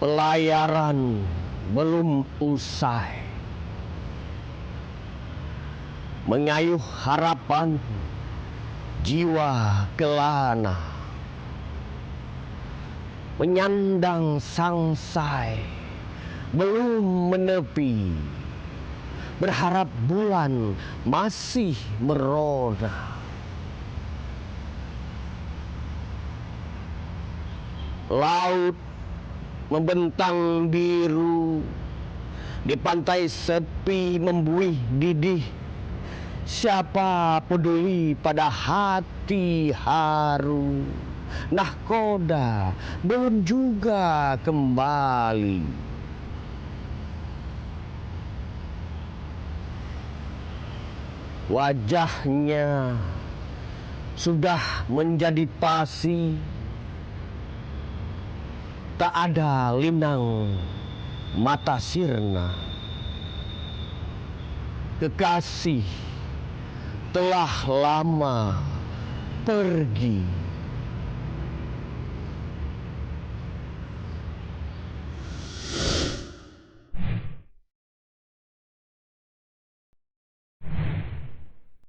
Pelayaran belum usai, mengayuh harapan jiwa kelana, menyandang sangsai belum menepi, berharap bulan masih merona. Laut membentang biru, di pantai sepi membuih didih. Siapa peduli pada hati haru? Nahkoda belum juga kembali. Wajahnya sudah menjadi pasi, tak ada linang mata sirna. Kekasih telah lama pergi.